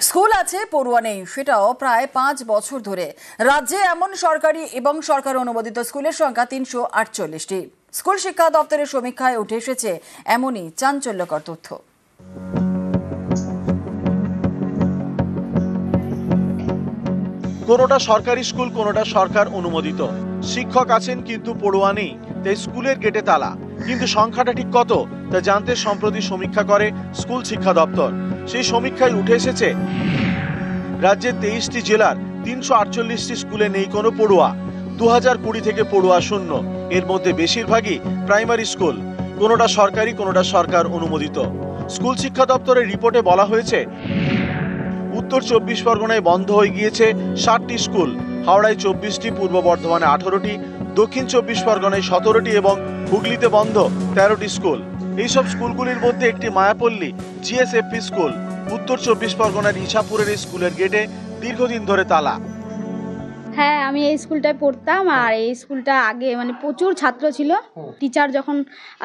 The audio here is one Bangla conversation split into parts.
স্কুল আছে পড়ুয়া নেই, সেটাও প্রায় 5 বছর ধরে। রাজ্যে এমন সরকারি এবং সরকার অনুমোদিত স্কুলের সংখ্যা 348টি। স্কুল শিক্ষা দপ্তরের সমীক্ষায় উঠে এসেছে এমনই চাঞ্চল্যকর তথ্য। কোনোটা সরকারি স্কুল, কোনোটা সরকার অনুমোদিত। শিক্ষক আছেন কিন্তু পড়ুয়া নেই, তাই স্কুলের গেটে তালা। কিন্তু সংখ্যাটা ঠিক কত তা জানতে সম্প্রতি সমীক্ষা করে স্কুল শিক্ষা দপ্তর। সেই সমীক্ষায় উঠে এসেছে রাজ্যের 23টি জেলার 348টি স্কুলে নেই কোনো পড়ুয়া। 2020 থেকে পড়ুয়া শূন্য। এর মধ্যে বেশিরভাগই প্রাইমারি স্কুল, কোনোটা সরকারি, কোনোটা সরকার অনুমোদিত। স্কুল শিক্ষা দপ্তরের রিপোর্টে বলা হয়েছে উত্তর 24 পরগনায় বন্ধ হয়ে গিয়েছে 60টি স্কুল, হাওড়ায় 24টি, পূর্ব বর্ধমানে 18টি, দক্ষিণ 24 পরগনায় 17টি এবং হুগলিতে বন্ধ 13টি স্কুল। এইসব স্কুলগুলির মধ্যে একটি মায়াপল্লী জিএসএফপি স্কুল। উত্তর 24 পরগনার ইছাপুরের এই স্কুলের গেটে দীর্ঘদিন ধরে তালা। হ্যাঁ, আমি এই স্কুলটায় পড়তাম আর এই স্কুলটা আগে প্রচুর ছাত্র ছিল। টিচার যখন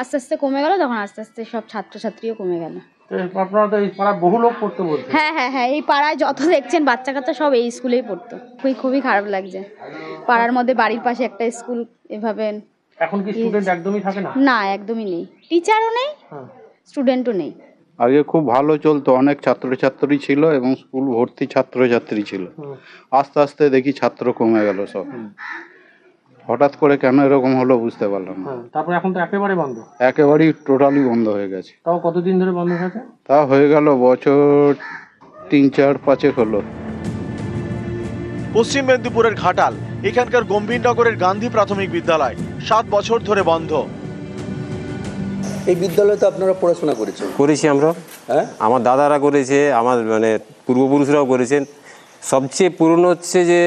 আস্তে আস্তে কমে গেল, তখন আস্তে আস্তে সব ছাত্রছাত্রীও কমে গেল। আপনারা তো এই পাড়ায় বহু লোক পড়তে বলছে। হ্যাঁ, এই পাড়ায় যত দেখছেন বাচ্চা কাচ্চা সব এই স্কুলেই পড়তো। খুবই খারাপ লাগছে। পাড়ার মধ্যে বাড়ির পাশে একটা স্কুল এভাবে। এখন কি স্টুডেন্ট একদমই থাকে না? না, একদমই নেই। টিচারও নেই, স্টুডেন্টও নেই। আগে খুব ভালো চলতো, অনেক ছাত্রছাত্রী ছিল এবং স্কুল ভর্তি ছাত্রছাত্রী ছিল। আস্তে আস্তে দেখি ছাত্র কমে গেল সব। হঠাৎ করে কেন এরকম হলো বুঝতে পারলাম না। তারপর এখন তো একেবারে বন্ধ। একেবারেই টোটালি বন্ধ হয়ে গেছে। তাও কতদিন ধরে বন্ধ হয়েছে? তা হয়ে গেল বছর 3-4-5 হলো। পশ্চিম মেদিনীপুরের ঘাটাল, এখানকার গম্ভীরনগরের গান্ধী প্রাথমিক বিদ্যালয় 7 বছর ধরে বন্ধ। এই বিদ্যালয়ে তো আপনারা পড়াশোনা করেছি আমরা। হ্যাঁ, আমার দাদারা করেছে, আমার পূর্বপুরুষরাও করেছেন। সবচেয়ে পুরনো হচ্ছে যে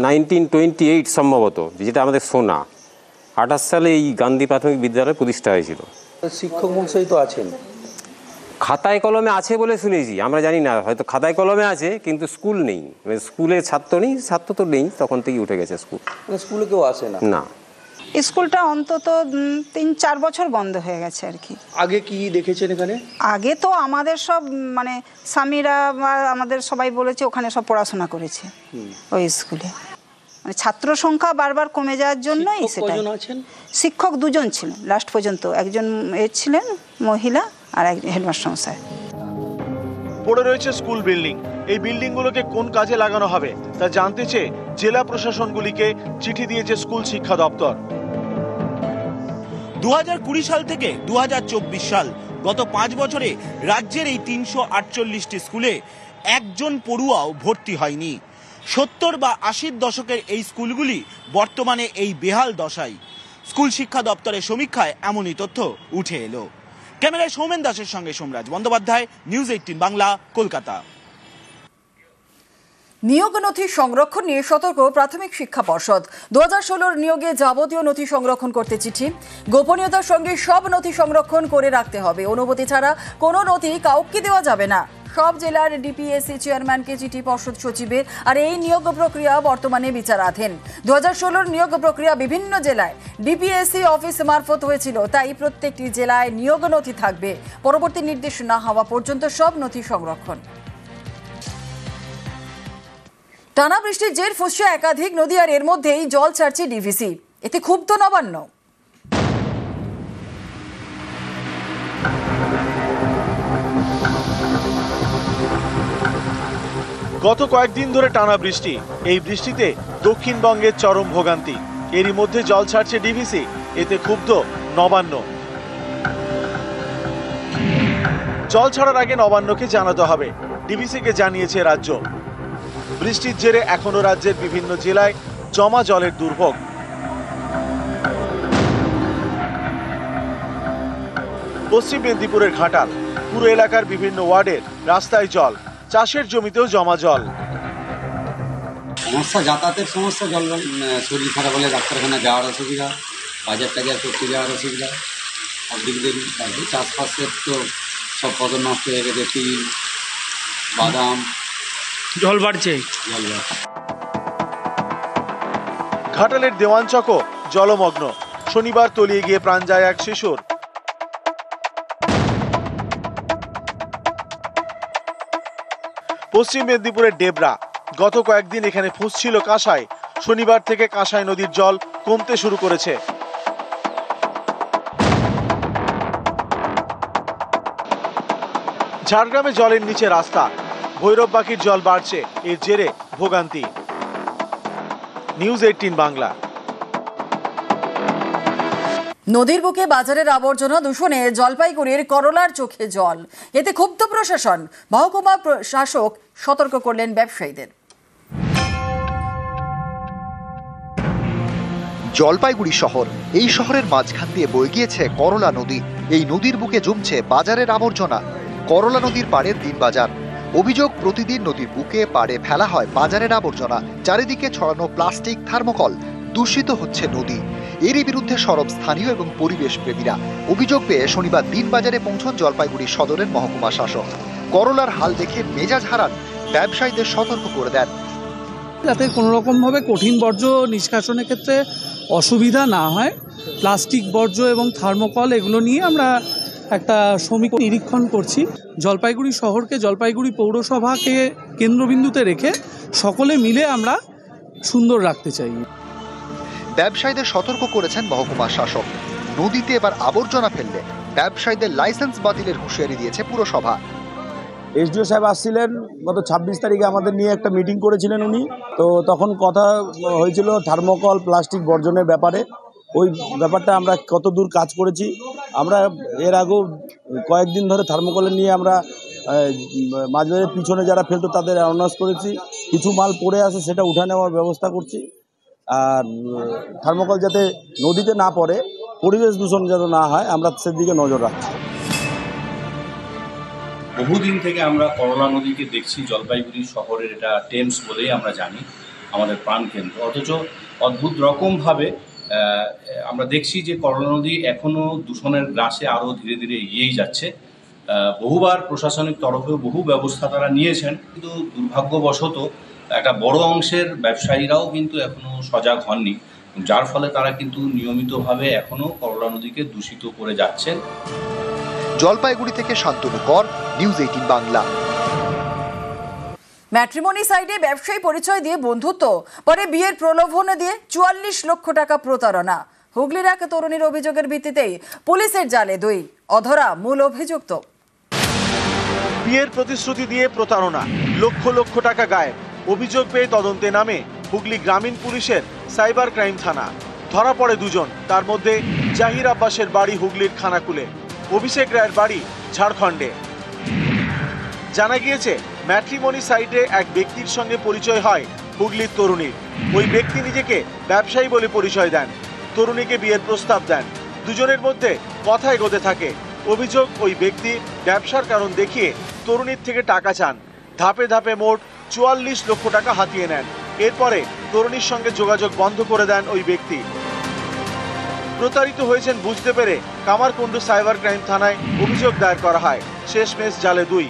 1928 সম্ভবত, যেটা আমাদের শোনা। 28 সালে এই গান্ধী প্রাথমিক বিদ্যালয় প্রতিষ্ঠা হয়েছিল। শিক্ষক মহাশয় তো আছেন, খাতায় কলমে আছে বলে শুনেছি, আমরা জানি না, হয়তো খাতায় কলমে আছে কিন্তু স্কুল নেই। স্কুলে ছাত্র নেই, ছাত্র তো নেই, তখন থেকেই উঠে গেছে স্কুল। স্কুলে কেউ আসে না। না, স্কুলটা অন্তত 3-4 বছর বন্ধ হয়ে গেছে আর কি। আগে কি দেখেছেন এখানে? আগে তো আমাদের সব স্বামীরা বা আমাদের সবাই বলেছে ওখানে সব পড়াশোনা করেছে ওই স্কুলে। ছাত্র সংখ্যা বারবার কমে যাওয়ার জন্যই সেটা। শিক্ষক 2 জন ছিলেন লাস্ট পর্যন্ত, একজন ছিলেন মহিলা আর একজন হেডমাস্টার মশাই। পড়ে রয়েছে স্কুল বিল্ডিং। এই বিল্ডিংগুলোকে কোন কাজে লাগানো হবে তা জানতে চেয়ে জেলা প্রশাসনগুলিকে চিঠি দিয়েছে স্কুল শিক্ষা দপ্তর। 2020 সাল থেকে 2024 সাল, গত 5 বছরে রাজ্যের এই 348টি স্কুলে একজন পড়ুয়াও ভর্তি হয়নি। 70 বা 80-র দশকের এই স্কুলগুলি বর্তমানে এই বেহাল দশায়। স্কুল শিক্ষা দপ্তরের সমীক্ষায় এমনই তথ্য উঠে এলো। ক্যামেরায় সৌমেন দাসের সঙ্গে সোমরাজ বন্দ্যোপাধ্যায়, নিউজ 18 বাংলা, কলকাতা। নিয়োগ নথি সংরক্ষণ নিয়ে সতর্ক প্রাথমিক শিক্ষা পর্ষদ। 2016 নিয়োগে যাবতীয় নথি সংরক্ষণ করতে চিঠি। গোপনীয়তার সঙ্গে সব নথি সংরক্ষণ করে রাখতে হবে। অনুমতি ছাড়া কোনো নথি কাউকে দেওয়া যাবে না। সব জেলার ডিপিএসসি চেয়ারম্যানকে চিঠি পর্ষদ সচিবের। আর এই নিয়োগ প্রক্রিয়া বর্তমানে বিচারাধীন। 2016 নিয়োগ প্রক্রিয়া বিভিন্ন জেলায় ডিপিএসসি অফিস মারফত হয়েছিল, তাই প্রত্যেকটি জেলায় নিয়োগ নথি থাকবে। পরবর্তী নির্দেশ না হওয়া পর্যন্ত সব নথি সংরক্ষণ। টানা বৃষ্টির জের ফুঁসছে একাধিক নদী, আর এর মধ্যেই জল ছাড়ছে ডিভিসি। এতে ক্ষুব্ধ নবান্ন। গত কয়েকদিন ধরে টানা বৃষ্টি। এই বৃষ্টিতে দক্ষিণবঙ্গের চরম ভোগান্তি। এরই মধ্যে জল ছাড়ছে ডিভিসি। এতে ক্ষুব্ধ নবান্ন। জল ছাড়ার আগে নবান্নকে জানাতে হবে, ডিভিসিকে জানিয়েছে রাজ্য। বৃষ্টির জেরে এখনো রাজ্যের বিভিন্ন জেলায় জমা জলের দুর্ভোগ। পশ্চিম মেদিনীপুরের ঘাটাল, পুরো এলাকার বিভিন্ন ওয়ার্ডের রাস্তায় জল, চাষের জমিতেও জমা জল। সমস্যা, যাতায়াতের সমস্যা, জল শরীর খারাপ হলে ডাক্তারখানা যাওয়ার অসুবিধা, বাজার টাজার করতে যাওয়ার অসুবিধা, সব দিক দিয়ে। তারপরে চাষবাসের তো সব ফসল নষ্ট হয়ে গেছে, তিল, বাদাম, জল বাড়ছে। ঘাটালের দেওয়ানচকও জলমগ্ন। শনিবার তলিয়ে গিয়ে প্রাণ যায় এক শিশুর। পশ্চিম মেদিনীপুরের ডেবরা। গত কয়েকদিন এখানে ফুঁসছিল কাঁসাই। শনিবার থেকে কাঁসাই নদীর জল কমতে শুরু করেছে। ঝাড়গ্রামে জলের নিচে রাস্তা, ভৈরববাকির জল বাড়ছে, এর জেরে ভোগান্তি। নিউজ 18 বাংলা। নদীর বুকে বাজারের আবর্জনা দূষণে জলপাইগুড়ির করলার চোখে জল। এতে ক্ষুব্ধ প্রশাসন। মহকুমা শাসক সতর্ক করলেন ব্যবসায়ীদের। জলপাইগুড়ি শহর, এই শহরের মাঝখান দিয়ে বয়ে গিয়েছে করলা নদী। এই নদীর বুকে জমছে বাজারের আবর্জনা। করলা নদীর পাড়ের দিনবাজার। অভিযোগ, প্রতিদিন নদীর বুকে পাড়ে ফেলা হয় বাজারের আবর্জনা। চারিদিকে ছড়ানো প্লাস্টিক, থার্মোকল। দূষিত হচ্ছে নদী। এরই বিরুদ্ধে সরব স্থানীয় এবং পরিবেশ প্রেমীরা। অভিযোগ পেয়ে শনিবার দিনবাজারে পৌঁছন জলপাইগুড়ি সদরের মহকুমা শাসক। করলার হাল দেখে মেজাজ হারান, ব্যবসায়ীদের সতর্ক করে দেন যাতে কোনো রকমভাবে কঠিন বর্জ্য নিষ্কাশনের ক্ষেত্রে অসুবিধা না হয়। প্লাস্টিক বর্জ্য এবং থার্মোকল এগুলো নিয়ে আমরা একটা সমীক্ষা নিরীক্ষণ করছি। জলপাইগুড়ি শহরকে, জলপাইগুড়ি পৌরসভাকে কেন্দ্রবিন্দুতে রেখে সকলে মিলে আমরা সুন্দর রাখতে চাই। ব্যবসায়ীদের সতর্ক করেছেন মহকুমা শাসক। নদীতে এবার আবর্জনা ফেললে ব্যবসায়ীদের লাইসেন্স বাতিলের হুঁশিয়ারি দিয়েছে পুরসভা। এসডিও সাহেব আসছিলেন গত 26 তারিখে, আমাদের নিয়ে একটা মিটিং করেছিলেন উনি। তো তখন কথা হয়েছিল থার্মোকল, প্লাস্টিক বর্জনের ব্যাপারে। ওই ব্যাপারটা আমরা কত দূর কাজ করেছি। আমরা এর আগেও কয়েকদিন ধরে থার্মোকলের নিয়ে আমরা মাঝবাজারের পিছনে যারা ফেলতো তাদের অ্যানাউন্স করেছি। কিছু মাল পড়ে আছে, সেটা উঠে নেওয়ার ব্যবস্থা করছি। আর থার্মোকল যাতে নদীতে না পড়ে, পরিবেশ দূষণ যাতে না হয়, আমরা সেদিকে নজর রাখছি। বহুদিন থেকে আমরা করলা নদীকে দেখছি। জলপাইগুড়ি শহরের এটা টেমস বলেই আমরা জানি, আমাদের প্রাণকেন্দ্র। অথচ অদ্ভুত রকমভাবে আমরা দেখছি যে করলা নদী এখনও দূষণের গ্রাসে আরও ধীরে ধীরে এগিয়েই যাচ্ছে। বহুবার প্রশাসনিক তরফেও বহু ব্যবস্থা তারা নিয়েছেন, কিন্তু দুর্ভাগ্যবশত একটা বড় অংশের ব্যবসায়ীরাও কিন্তু এখনও সজাগ হননি, যার ফলে তারা কিন্তু নিয়মিতভাবে এখনও করলা নদীকে দূষিত করে যাচ্ছেন। জলপাইগুড়ি থেকে শান্তনু কর, নিউজ 18 বাংলা। ম্যাট্রিমনি সাইটে ব্যবসায়ী পরিচয় দিয়ে বন্ধুত্ব, পরে বিয়ের প্রলোভন দিয়ে 44 লক্ষ টাকা প্রতারণা। হুগলির এক তরুণীর অভিযোগের ভিত্তিতেই পুলিশের জালে 2 অধরা মূল অভিযুক্ত। বিয়ের প্রতিশ্রুতি দিয়ে প্রতারণা, লক্ষ লক্ষ টাকা গায়েব। অভিযোগ পেয়ে তদন্তে নামে হুগলি গ্রামীণ পুলিশের সাইবার ক্রাইম থানা। ধরা পড়ে 2 জন। তার মধ্যে জাহির আব্বাসের বাড়ি হুগলির খানাকুলে, অভিষেক রায়ের বাড়ি ঝাড়খণ্ডে। জানা গিয়েছে, ম্যাট্রিমনি সাইটে এক ব্যক্তির সঙ্গে পরিচয় হয় হুগলির তরুণীর। ওই ব্যক্তি নিজেকে ব্যবসায়ী বলে পরিচয় দেন, তরুণীকে বিয়ের প্রস্তাব দেন। দুজনের মধ্যে কথা এগোতে থাকে। অভিযোগ, ওই ব্যক্তি ব্যবসার কারণ দেখিয়ে তরুণীর থেকে টাকা চান। ধাপে ধাপে মোট 44 লক্ষ টাকা হাতিয়ে নেন। এরপরে তরুণীর সঙ্গে যোগাযোগ বন্ধ করে দেন ওই ব্যক্তি। প্রতারিত হয়েছেন বুঝতে পেরে কামারকুণ্ডু সাইবার ক্রাইম থানায় অভিযোগ দায়ের করা হয়। শেষমেশ জালে 2।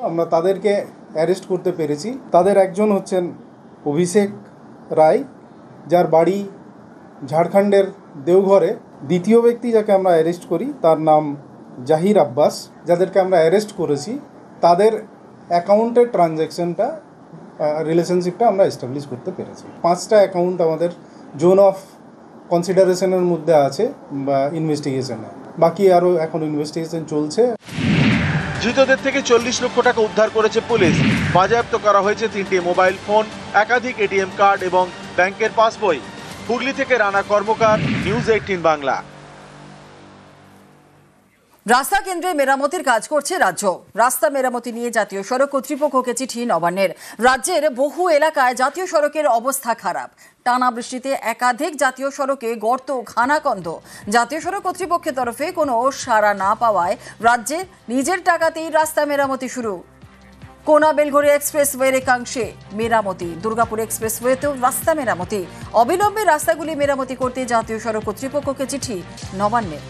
আমরা তাদেরকে অ্যারেস্ট করতে পেরেছি। তাদের একজন হচ্ছেন অভিষেক রায়, যার বাড়ি ঝাড়খণ্ডের দেওঘরে। দ্বিতীয় ব্যক্তি যাকে আমরা অ্যারেস্ট করি তার নাম জাহির আব্বাস। যাদেরকে আমরা অ্যারেস্ট করেছি তাদের অ্যাকাউন্টের ট্রানজ্যাকশনটা, রিলেশনশিপটা আমরা এস্টাবলিশ করতে পেরেছি। 5টা অ্যাকাউন্ট আমাদের জোন অফ কনসিডারেশনের মধ্যে আছে বা ইনভেস্টিগেশনে। বাকি আরও এখন ইনভেস্টিগেশন চলছে। ধৃতদের থেকে 40 লক্ষ টাকা উদ্ধার করেছে পুলিশ। বাজেয়াপ্ত করা হয়েছে 3টি মোবাইল ফোন, একাধিক এটিএম কার্ড এবং ব্যাংকের পাসবই। হুগলি থেকে রানা কর্মকার, নিউজ 18 বাংলা। রাস্তা কেন্দ্রে মেরামতির কাজ করছে রাজ্য। রাস্তা মেরামতি নিয়ে জাতীয় সড়ক কর্তৃপক্ষকে চিঠি নবান্নের। রাজ্যের বহু এলাকায় জাতীয় সড়কের অবস্থা খারাপ। টানা বৃষ্টিতে একাধিক জাতীয় সড়কে গর্ত, খানাখন্দ। জাতীয় সড়ক কর্তৃপক্ষের তরফে কোনো সাড়া না পাওয়ায় রাজ্যে নিজের টাকাতেই রাস্তা মেরামতি শুরু। কোনা বেলঘড়ি এক্সপ্রেসওয়ের একাংশে মেরামতি, দুর্গাপুর এক্সপ্রেসওয়েতেও রাস্তা মেরামতি। অবিলম্বে রাস্তাগুলি মেরামতি করতে জাতীয় সড়ক কর্তৃপক্ষকে চিঠি নবান্নের।